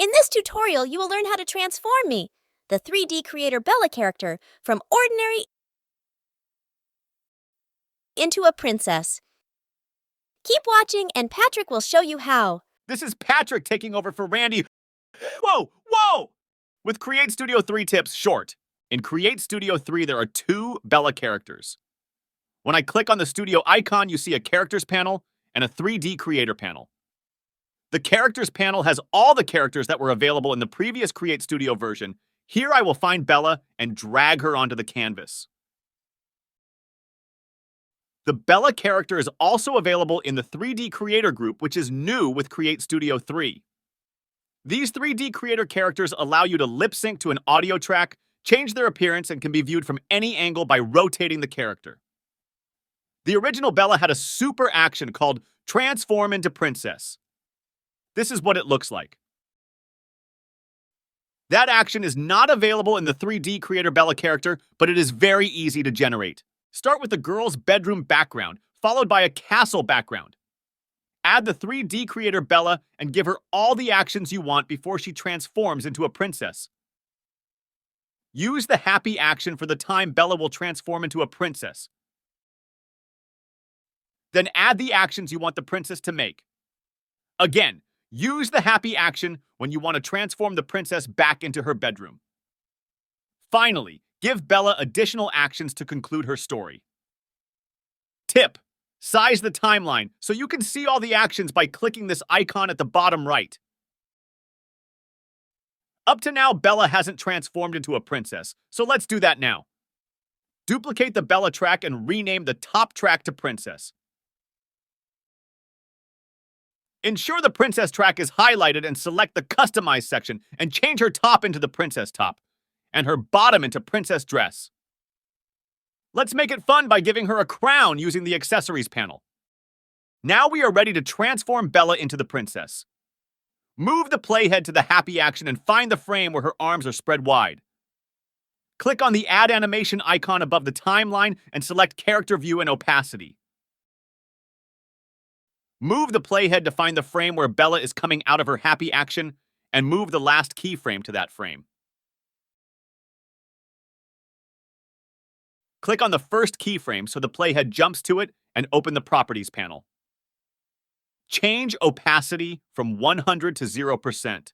In this tutorial, you will learn how to transform me, the 3D Creator Bella character, from ordinary into a princess. Keep watching and Patrick will show you how. This is Patrick taking over for Randy. Whoa, whoa! With Create Studio 3 tips short. In Create Studio 3, there are two Bella characters. When I click on the studio icon, you see a characters panel and a 3D creator panel. The characters panel has all the characters that were available in the previous Create Studio version. Here I will find Bella and drag her onto the canvas. The Bella character is also available in the 3D Creator group, which is new with Create Studio 3. These 3D Creator characters allow you to lip sync to an audio track, change their appearance, and can be viewed from any angle by rotating the character. The original Bella had a super action called Transform into Princess. This is what it looks like. That action is not available in the 3D Creator Bella character, but it is very easy to generate. Start with the girl's bedroom background, followed by a castle background. Add the 3D Creator Bella and give her all the actions you want before she transforms into a princess. Use the happy action for the time Bella will transform into a princess. Then add the actions you want the princess to make. Again, use the happy action when you want to transform the princess back into her bedroom. Finally, give Bella additional actions to conclude her story. Tip: size the timeline so you can see all the actions by clicking this icon at the bottom right. Up to now, Bella hasn't transformed into a princess, so let's do that now. Duplicate the Bella track and rename the top track to Princess. Ensure the Princess track is highlighted and select the Customize section and change her top into the Princess top and her bottom into Princess dress. Let's make it fun by giving her a crown using the Accessories panel. Now we are ready to transform Bella into the princess. Move the playhead to the happy action and find the frame where her arms are spread wide. Click on the Add Animation icon above the timeline and select Character View and Opacity. Move the playhead to find the frame where Bella is coming out of her happy action and move the last keyframe to that frame. Click on the first keyframe so the playhead jumps to it and open the Properties panel. Change opacity from 100 to 0%.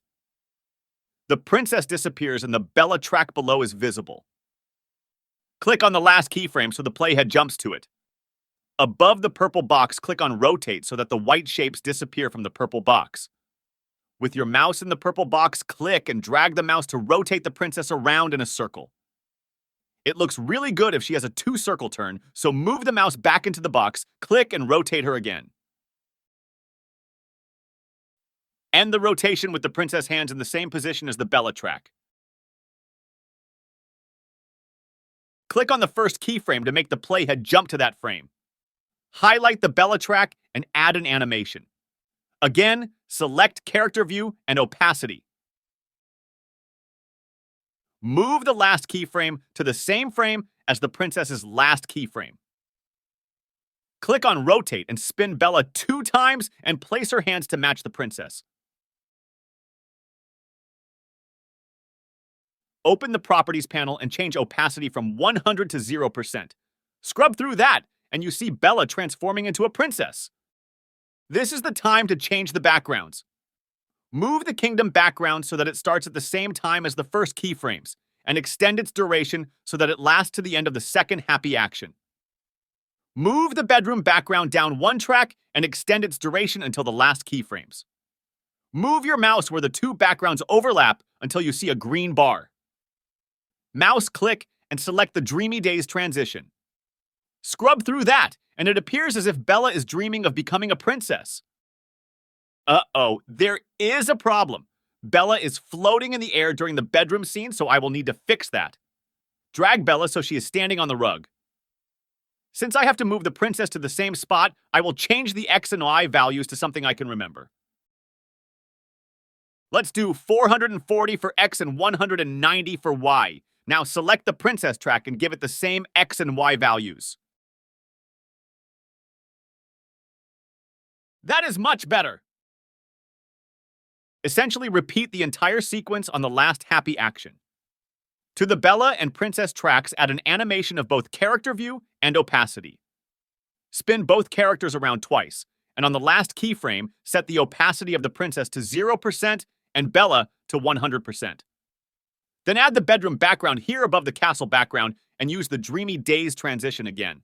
The princess disappears and the Bella track below is visible. Click on the last keyframe so the playhead jumps to it. Above the purple box, click on Rotate so that the white shapes disappear from the purple box. With your mouse in the purple box, click and drag the mouse to rotate the princess around in a circle. It looks really good if she has a 2-circle turn, so move the mouse back into the box, click and rotate her again. End the rotation with the princess hands in the same position as the Bella track. Click on the first keyframe to make the playhead jump to that frame. Highlight the Bella track and add an animation. Again, select Character View and Opacity. Move the last keyframe to the same frame as the princess's last keyframe. Click on Rotate and spin Bella 2 times and place her hands to match the princess. Open the Properties panel and change opacity from 100 to 0%. Scrub through that, and you see Bella transforming into a princess. This is the time to change the backgrounds. Move the kingdom background so that it starts at the same time as the first keyframes, and extend its duration so that it lasts to the end of the second happy action. Move the bedroom background down 1 track and extend its duration until the last keyframes. Move your mouse where the 2 backgrounds overlap until you see a green bar. Mouse click and select the Dreamy Days transition. Scrub through that, and it appears as if Bella is dreaming of becoming a princess. Uh-oh, there is a problem. Bella is floating in the air during the bedroom scene, so I will need to fix that. Drag Bella so she is standing on the rug. Since I have to move the princess to the same spot, I will change the X and Y values to something I can remember. Let's do 440 for X and 190 for Y. Now select the princess track and give it the same X and Y values. That is much better. Essentially repeat the entire sequence on the last happy action. To the Bella and Princess tracks, add an animation of both character view and opacity. Spin both characters around twice, and on the last keyframe, set the opacity of the princess to 0% and Bella to 100%. Then add the bedroom background here above the castle background and use the dreamy days transition again.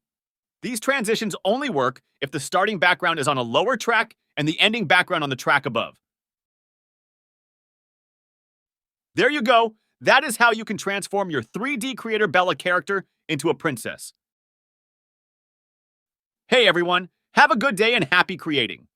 These transitions only work if the starting background is on a lower track and the ending background on the track above. There you go. That is how you can transform your 3D Creator Bella character into a princess. Hey everyone, have a good day and happy creating!